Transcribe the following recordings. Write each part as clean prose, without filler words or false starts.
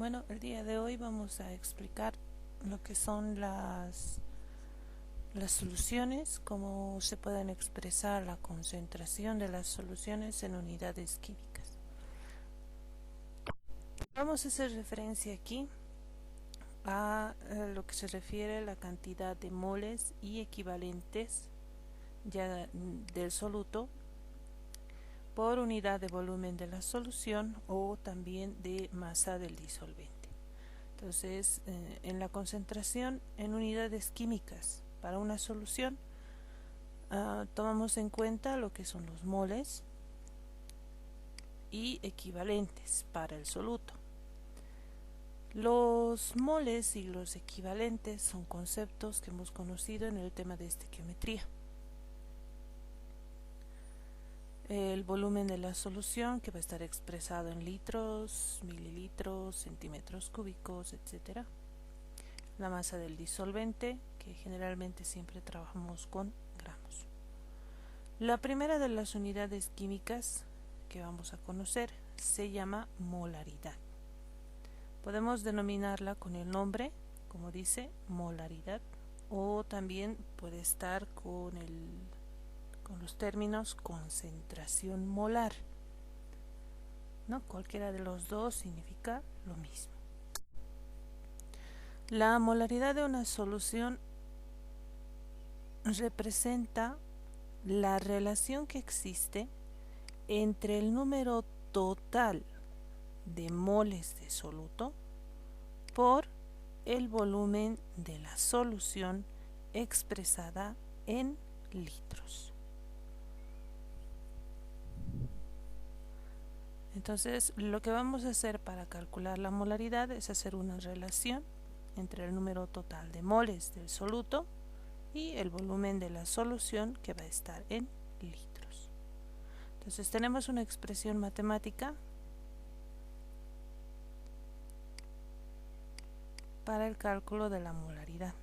Bueno, el día de hoy vamos a explicar lo que son las soluciones, cómo se pueden expresar la concentración de las soluciones en unidades químicas. Vamos a hacer referencia aquí a lo que se refiere a la cantidad de moles y equivalentes ya del soluto por unidad de volumen de la solución o también de masa del disolvente. Entonces, en la concentración en unidades químicas para una solución, tomamos en cuenta lo que son los moles y equivalentes para el soluto. Los moles y los equivalentes son conceptos que hemos conocido en el tema de estequiometría. El volumen de la solución, que va a estar expresado en litros, mililitros, centímetros cúbicos, etc. La masa del disolvente, que generalmente siempre trabajamos con gramos. La primera de las unidades químicas que vamos a conocer se llama molaridad. Podemos denominarla con el nombre, como dice, molaridad, o también puede estar con los términos concentración molar. ¿No? Cualquiera de los dos significa lo mismo. La molaridad de una solución representa la relación que existe entre el número total de moles de soluto por el volumen de la solución expresada en litros. Entonces, lo que vamos a hacer para calcular la molaridad es hacer una relación entre el número total de moles del soluto y el volumen de la solución, que va a estar en litros. Entonces tenemos una expresión matemática para el cálculo de la molaridad.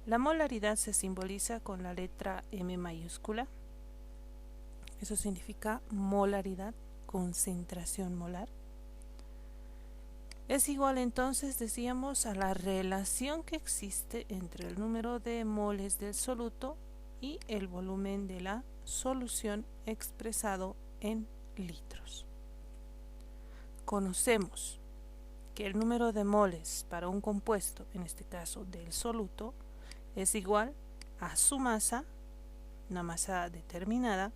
La molaridad se simboliza con la letra M mayúscula. Eso significa molaridad, concentración molar. Es igual entonces, decíamos, a la relación que existe entre el número de moles del soluto y el volumen de la solución expresado en litros. Conocemos que el número de moles para un compuesto, en este caso del soluto, es igual a su masa, una masa determinada,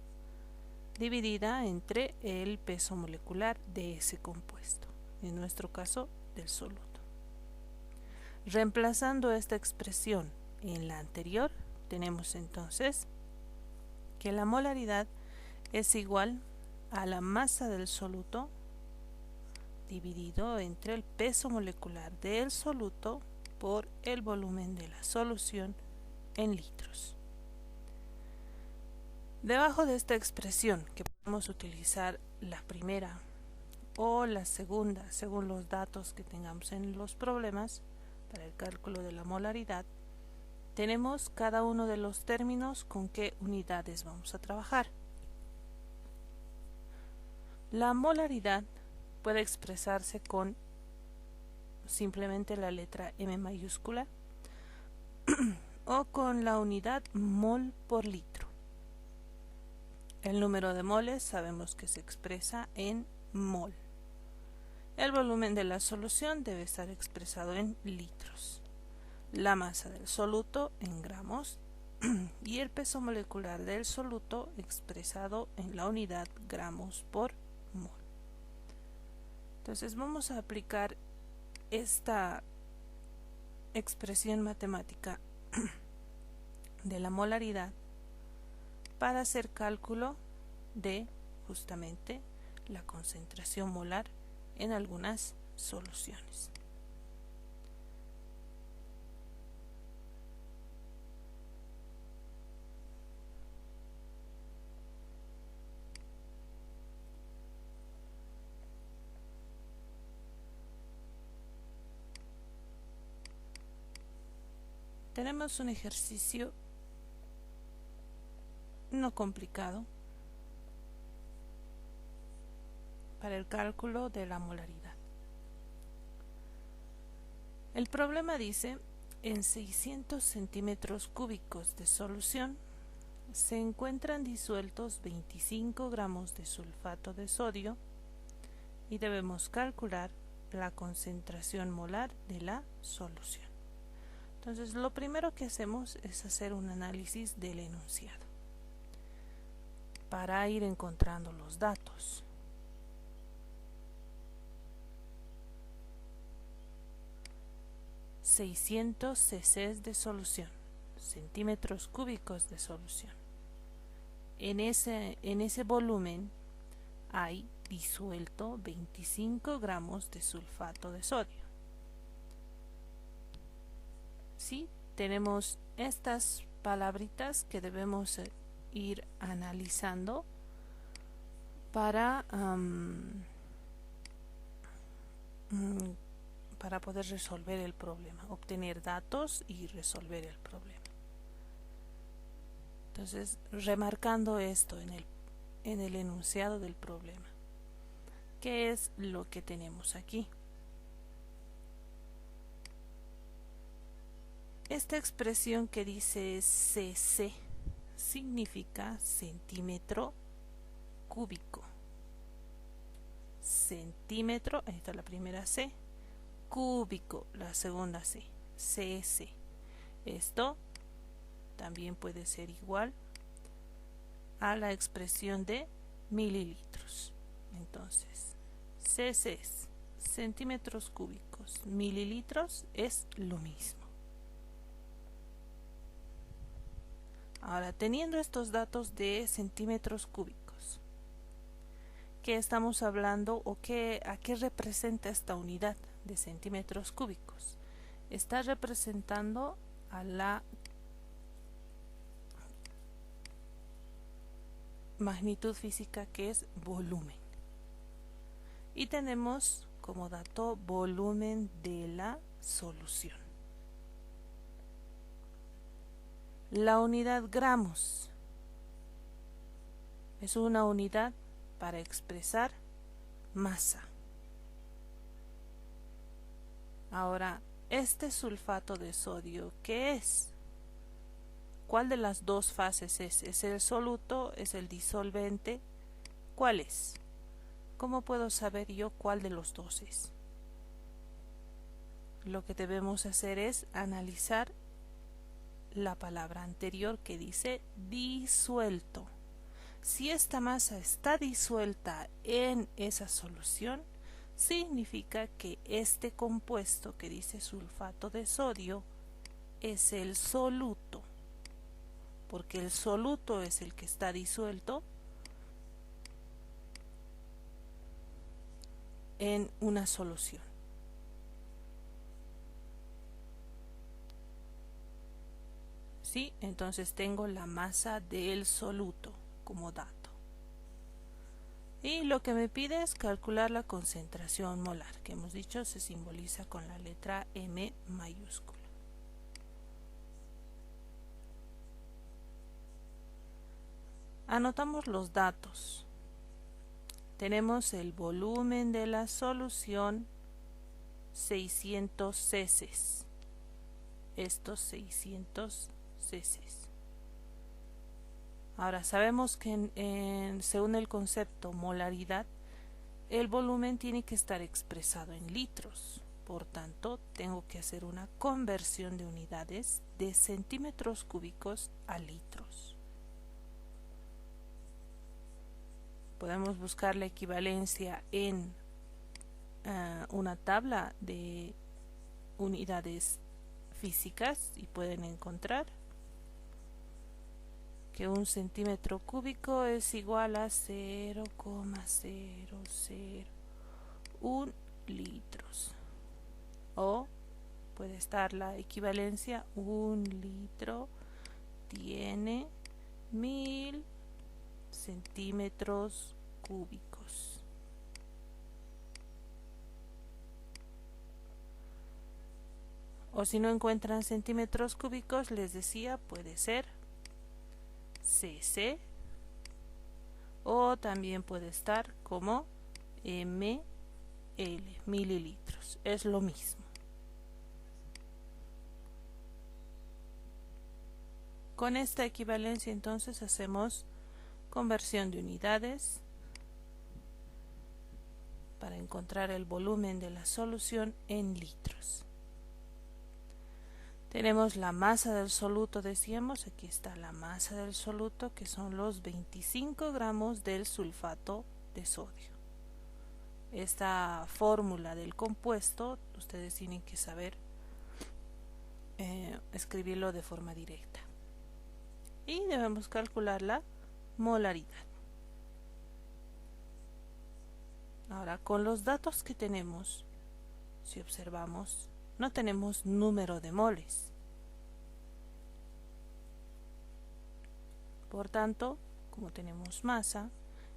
dividida entre el peso molecular de ese compuesto, en nuestro caso del soluto. Reemplazando esta expresión en la anterior, tenemos entonces que la molaridad es igual a la masa del soluto dividido entre el peso molecular del soluto por el volumen de la solución en litros. Debajo de esta expresión, que podemos utilizar la primera o la segunda según los datos que tengamos en los problemas para el cálculo de la molaridad, tenemos cada uno de los términos con qué unidades vamos a trabajar. La molaridad puede expresarse con simplemente la letra M mayúscula o con la unidad mol por litro. El número de moles sabemos que se expresa en mol. El volumen de la solución debe estar expresado en litros. La masa del soluto en gramos y el peso molecular del soluto expresado en la unidad gramos por mol. Entonces vamos a aplicar esta expresión matemática de la molaridad para hacer cálculo de justamente la concentración molar en algunas soluciones. Tenemos un ejercicio no complicado para el cálculo de la molaridad. El problema dice: en 600 centímetros cúbicos de solución se encuentran disueltos 25 gramos de sulfato de sodio y debemos calcular la concentración molar de la solución. Entonces, lo primero que hacemos es hacer un análisis del enunciado para ir encontrando los datos. «600 cc de solución, centímetros cúbicos de solución». En ese volumen hay disuelto 25 gramos de sulfato de sodio. ¿Sí? Tenemos estas palabritas que debemos ir analizando para poder resolver el problema, obtener datos y resolver el problema. Entonces, remarcando esto en el enunciado del problema, ¿qué es lo que tenemos aquí? Esta expresión que dice cc significa centímetro cúbico. Centímetro, ahí está la primera C, cúbico, la segunda C, cc. Esto también puede ser igual a la expresión de mililitros. Entonces, cc es centímetros cúbicos, mililitros es lo mismo. Ahora, teniendo estos datos de centímetros cúbicos, ¿qué estamos hablando o a qué representa esta unidad de centímetros cúbicos? Está representando a la magnitud física, que es volumen. Y tenemos como dato volumen de la solución. La unidad gramos es una unidad para expresar masa. Ahora, este sulfato de sodio, ¿qué es? ¿Cuál de las dos fases es? ¿Es el soluto? ¿Es el disolvente? ¿Cuál es? ¿Cómo puedo saber yo cuál de los dos es? Lo que debemos hacer es analizar la palabra anterior que dice disuelto. Si esta masa está disuelta en esa solución, significa que este compuesto que dice sulfato de sodio es el soluto, porque el soluto es el que está disuelto en una solución. ¿Sí? Entonces tengo la masa del soluto como dato. Y lo que me pide es calcular la concentración molar, que hemos dicho se simboliza con la letra M mayúscula. Anotamos los datos. Tenemos el volumen de la solución, 600 cc. Estos 600 cc. Ahora sabemos que según el concepto molaridad, el volumen tiene que estar expresado en litros. Por tanto, tengo que hacer una conversión de unidades de centímetros cúbicos a litros. Podemos buscar la equivalencia en una tabla de unidades físicas y pueden encontrar que un centímetro cúbico es igual a 0,001 litros, o puede estar la equivalencia: un litro tiene 1000 centímetros cúbicos. O si no encuentran centímetros cúbicos, les decía, puede ser cc, o también puede estar como ml, mililitros, es lo mismo. Con esta equivalencia entonces hacemos conversión de unidades para encontrar el volumen de la solución en litros. Tenemos la masa del soluto, decíamos, aquí está la masa del soluto, que son los 25 gramos del sulfato de sodio. Esta fórmula del compuesto, ustedes tienen que saber escribirlo de forma directa. Y debemos calcular la molaridad. Ahora, con los datos que tenemos, si observamos, no tenemos número de moles. Por tanto, como tenemos masa,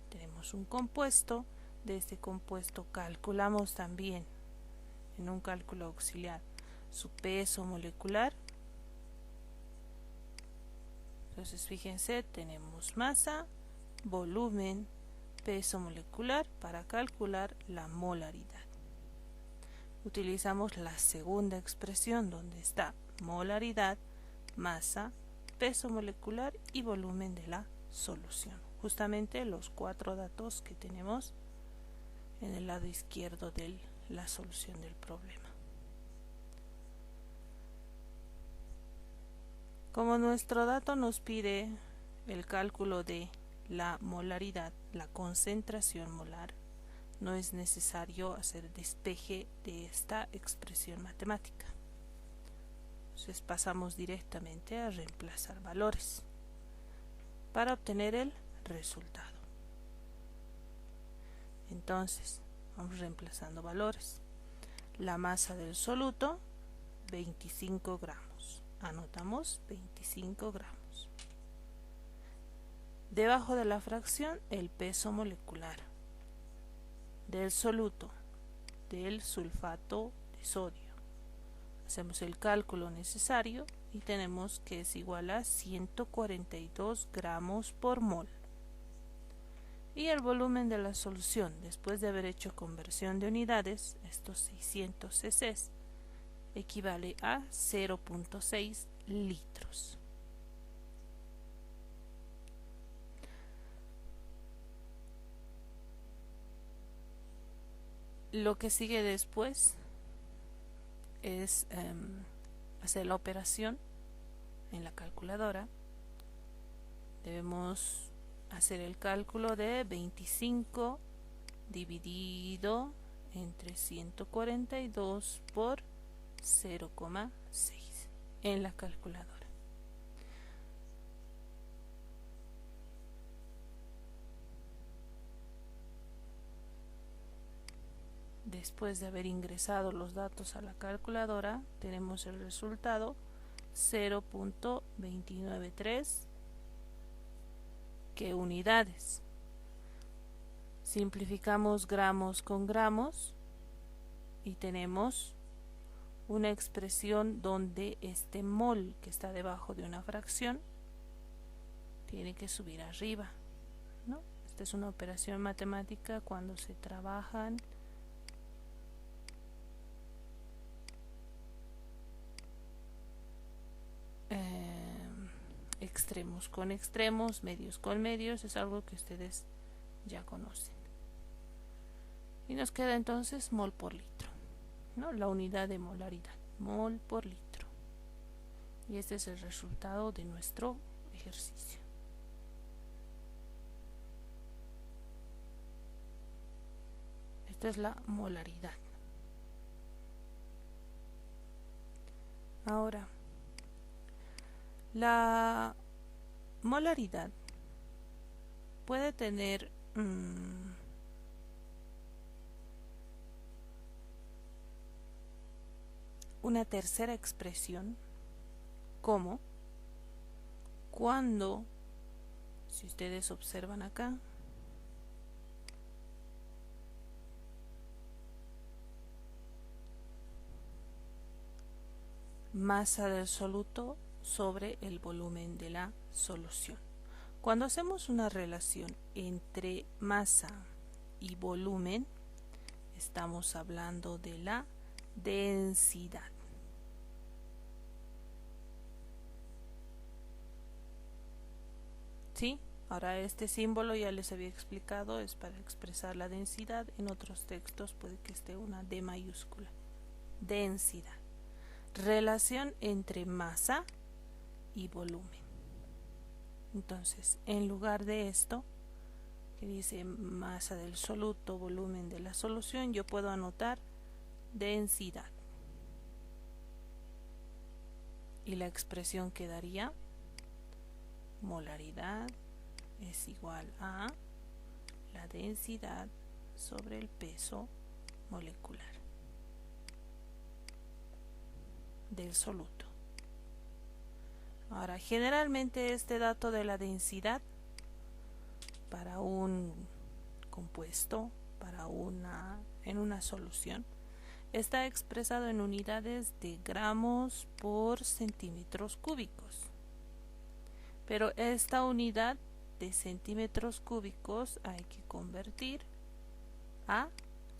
tenemos un compuesto. De este compuesto calculamos también en un cálculo auxiliar su peso molecular. Entonces fíjense, tenemos masa, volumen, peso molecular para calcular la molaridad. Utilizamos la segunda expresión donde está molaridad, masa, peso molecular y volumen de la solución. Justamente los 4 datos que tenemos en el lado izquierdo de la solución del problema. Como nuestro dato nos pide el cálculo de la molaridad, la concentración molar, no es necesario hacer despeje de esta expresión matemática. Entonces pasamos directamente a reemplazar valores para obtener el resultado. Entonces vamos reemplazando valores. La masa del soluto, 25 gramos. Anotamos 25 gramos. Debajo de la fracción, el peso molecular del soluto del sulfato de sodio. Hacemos el cálculo necesario y tenemos que es igual a 142 gramos por mol. Y el volumen de la solución, después de haber hecho conversión de unidades, estos 600 cc, equivale a 0.6 litros. Lo que sigue después es hacer la operación en la calculadora. Debemos hacer el cálculo de 25 dividido entre 142 por 0,6 en la calculadora. Después de haber ingresado los datos a la calculadora, tenemos el resultado 0.293 que unidades. Simplificamos gramos con gramos y tenemos una expresión donde este mol que está debajo de una fracción tiene que subir arriba, ¿no? Esta es una operación matemática cuando se trabajan extremos con extremos, medios con medios, es algo que ustedes ya conocen. Y nos queda entonces mol por litro, ¿no? La unidad de molaridad, mol por litro. Y este es el resultado de nuestro ejercicio. Esta es la molaridad. Ahora, la molaridad puede tener una tercera expresión, como cuando, si ustedes observan acá, masa del soluto sobre el volumen de la solución. Cuando hacemos una relación entre masa y volumen, estamos hablando de la densidad. ¿Sí? Ahora este símbolo ya les había explicado, es para expresar la densidad. En otros textos puede que esté una D mayúscula. Densidad. Relación entre masa y volumen. Entonces, en lugar de esto, que dice masa del soluto, volumen de la solución, yo puedo anotar densidad. Y la expresión quedaría: molaridad es igual a la densidad sobre el peso molecular del soluto. Ahora, generalmente este dato de la densidad para un compuesto, en una solución, está expresado en unidades de gramos por centímetros cúbicos. Pero esta unidad de centímetros cúbicos hay que convertir a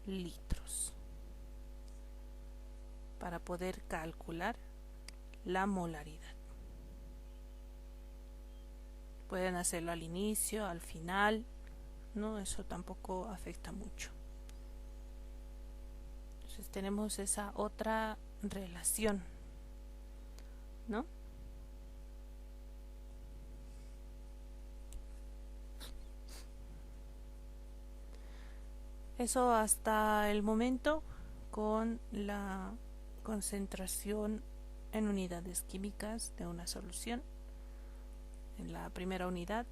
litros para poder calcular la molaridad. Pueden hacerlo al inicio, al final, no, eso tampoco afecta mucho. Entonces tenemos esa otra relación, ¿no? Eso hasta el momento con la concentración en unidades químicas de una solución. En la primera unidad,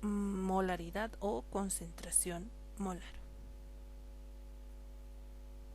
molaridad o concentración molar.